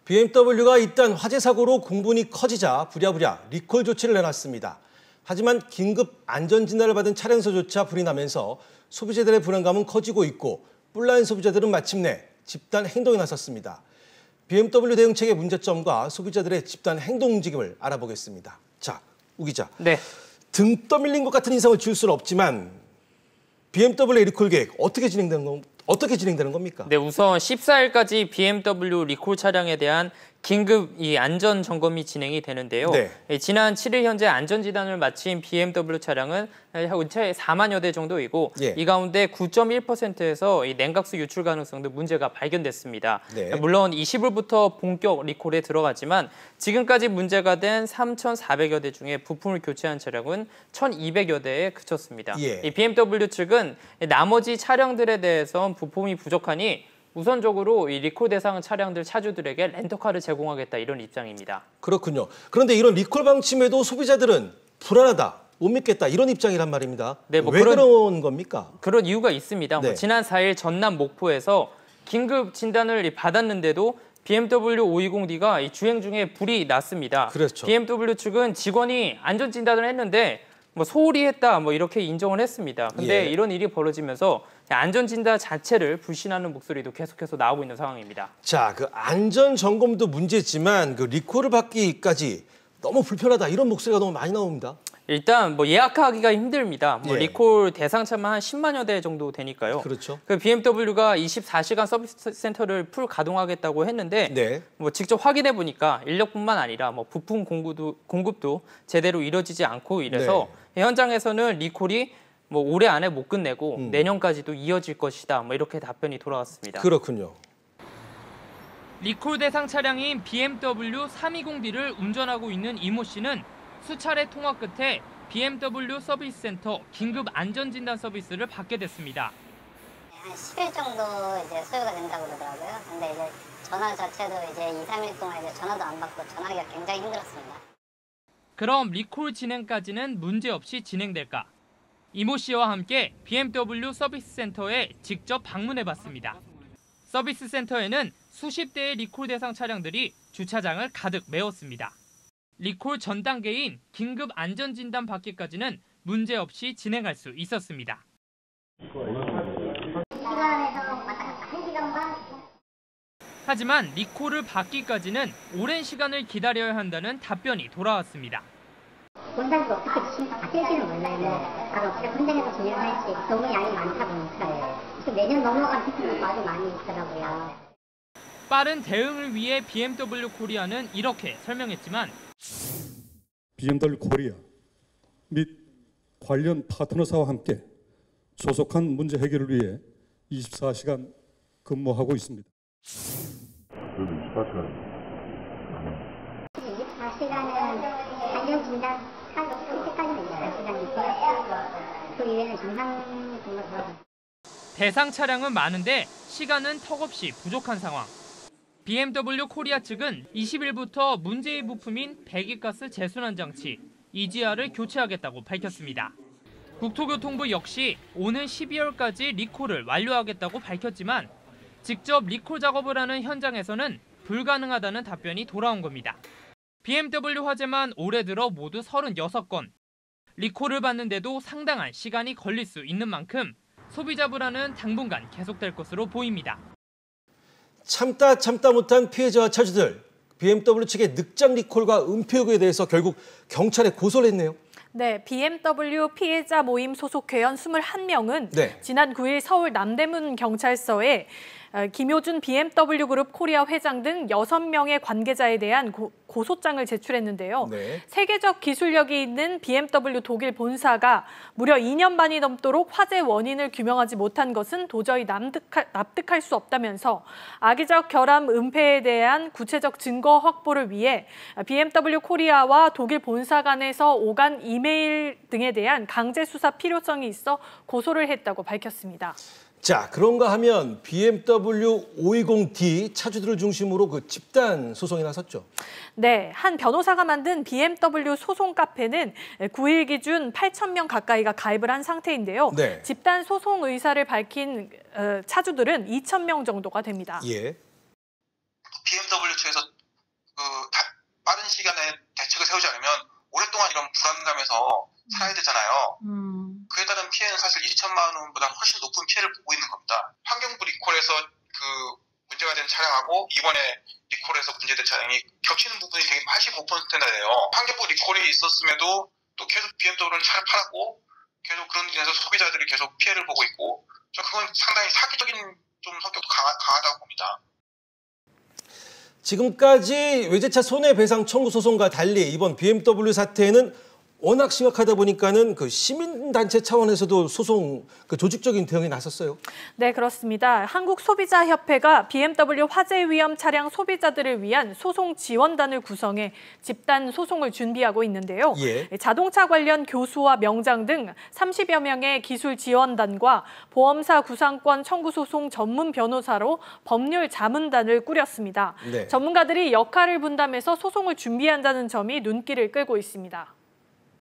BMW가 잇단 화재 사고로 공분이 커지자 부랴부랴 리콜 조치를 내놨습니다. 하지만 긴급 안전진단을 받은 차량에서조차 불이 나면서 소비자들의 불안감은 커지고 있고 뿔난 소비자들은 마침내 집단 행동에 나섰습니다. BMW 대응책의 문제점과 소비자들의 집단 행동 움직임을 알아보겠습니다. 자, 우 기자. 네. 등 떠밀린 것 같은 인상을 지울 수는 없지만 BMW 리콜 계획 어떻게 진행되는 겁니까? 네, 우선 14일까지 BMW 리콜 차량에 대한 긴급 안전 점검이 진행이 되는데요. 네. 지난 7일 현재 안전진단을 마친 BMW 차량은 현재 4만여 대 정도이고 이 가운데 9.1%에서 냉각수 유출 가능성도 문제가 발견됐습니다. 네. 물론 20일부터 본격 리콜에 들어가지만 지금까지 문제가 된 3,400여 대 중에 부품을 교체한 차량은 1,200여 대에 그쳤습니다. 이 BMW 측은 나머지 차량들에 대해선 부품이 부족하니 우선적으로 이 리콜 대상 차량들 차주들에게 렌터카를 제공하겠다 이런 입장입니다. 그렇군요. 그런데 이런 리콜 방침에도 소비자들은 불안하다, 못 믿겠다 이런 입장이란 말입니다. 네, 왜 그런 겁니까? 그런 이유가 있습니다. 네. 지난 4일 전남 목포에서 긴급 진단을 받았는데도 BMW 520D가 주행 중에 불이 났습니다. 그렇죠. BMW 측은 직원이 안전 진단을 했는데 소홀히 했다 이렇게 인정을 했습니다. 근데 이런 일이 벌어지면서 안전진단 자체를 불신하는 목소리도 계속해서 나오고 있는 상황입니다. 자, 그 안전 점검도 문제지만 그 리콜을 받기까지 너무 불편하다 이런 목소리가 너무 많이 나옵니다. 일단 예약하기가 힘듭니다. 리콜 대상차만 한 10만여 대 정도 되니까요. 그렇죠. 그 BMW가 24시간 서비스 센터를 풀 가동하겠다고 했는데 직접 확인해 보니까 인력뿐만 아니라 부품 공급도 제대로 이루어지지 않고 이래서 현장에서는 리콜이 올해 안에 못 끝내고 내년까지도 이어질 것이다. 이렇게 답변이 돌아왔습니다. 그렇군요. 리콜 대상 차량인 BMW 320D를 운전하고 있는 이모 씨는 수차례 통화 끝에 BMW 서비스 센터 긴급 안전 진단 서비스를 받게 됐습니다. 한 10일 정도 소요가 된다고 그러더라고요. 근데 전화 자체도 2, 3일 동안 전화도 안 받고 전화하기가 굉장히 힘들었습니다. 그럼 리콜 진행까지는 문제없이 진행될까? 이모 씨와 함께 BMW 서비스 센터에 직접 방문해봤습니다. 서비스 센터에는 수십 대의 리콜 대상 차량들이 주차장을 가득 메웠습니다. 리콜 전 단계인 긴급 안전 진단 받기까지는 문제없이 진행할 수 있었습니다. 하지만 리콜을 받기까지는 오랜 시간을 기다려야 한다는 답변이 돌아왔습니다. 본사에서 어떻게 바뀔지는 몰라요. 바로 어떻게 현장에서 진행을 할지 너무 양이 많다 보니까 매년 넘어간 피트도 아주 많이 있더라고요. 빠른 대응을 위해 BMW 코리아는 이렇게 설명했지만 BMW 코리아 및 관련 파트너사와 함께 조속한 문제 해결을 위해 24시간 근무하고 있습니다. 24시간은 안전 진단 상태까지는 24시간이고요. 그 이외에는 정상 근무를 대상 차량은 많은데 시간은 턱없이 부족한 상황. BMW 코리아 측은 20일부터 문제의 부품인 배기가스 재순환 장치 EGR을 교체하겠다고 밝혔습니다. 국토교통부 역시 오는 12월까지 리콜을 완료하겠다고 밝혔지만 직접 리콜 작업을 하는 현장에서는 불가능하다는 답변이 돌아온 겁니다. BMW 화재만 올해 들어 모두 36건. 리콜을 받는데도 상당한 시간이 걸릴 수 있는 만큼 소비자 불안은 당분간 계속될 것으로 보입니다. 참다 못한 피해자와 차주들, BMW 측의 늑장 리콜과 은폐 의혹에 대해서 결국 경찰에 고소를 했네요. 네, BMW 피해자 모임 소속 회원 21명은 지난 9일 서울 남대문 경찰서에 김효준 BMW 그룹 코리아 회장 등 6명의 관계자에 대한 고소장을 제출했는데요. 세계적 기술력이 있는 BMW 독일 본사가 무려 2년 반이 넘도록 화재 원인을 규명하지 못한 것은 도저히 납득할 수 없다면서 악의적 결함 은폐에 대한 구체적 증거 확보를 위해 BMW 코리아와 독일 본사 간에서 오간 이메일 등에 대한 강제 수사 필요성이 있어 고소를 했다고 밝혔습니다. 자, 그런가 하면 BMW 520D 차주들을 중심으로 그 집단 소송이 나섰죠. 네, 한 변호사가 만든 BMW 소송 카페는 9일 기준 8,000명 가까이가 가입을 한 상태인데요. 집단 소송 의사를 밝힌 차주들은 2,000명 정도가 됩니다. BMW 측에서 시간에 대책을 세우지 않으면 오랫동안 이런 불안감에서 살아야 되잖아요. 그에 따른 피해는 사실 2천만 원보다 훨씬 높은 피해를 보고 있는 겁니다. 환경부 리콜에서 그 문제가 된 차량하고 이번에 리콜에서 문제된 차량이 겹치는 부분이 되게 85%나 돼요. 환경부 리콜이 있었음에도 또 계속 BMW를 잘 팔았고 계속 그런 데서 소비자들이 계속 피해를 보고 있고 그건 상당히 사기적인 좀 성격도 강하다고 봅니다. 지금까지 외제차 손해배상 청구 소송과 달리 이번 BMW 사태에는 워낙 심각하다 보니까는 그 시민단체 차원에서도 소송 조직적인 대응이 나섰어요. 네, 그렇습니다. 한국소비자협회가 BMW 화재 위험 차량 소비자들을 위한 소송 지원단을 구성해 집단 소송을 준비하고 있는데요. 예. 자동차 관련 교수와 명장 등 30여 명의 기술 지원단과 보험사 구상권 청구 소송 전문 변호사로 법률 자문단을 꾸렸습니다. 네. 전문가들이 역할을 분담해서 소송을 준비한다는 점이 눈길을 끌고 있습니다.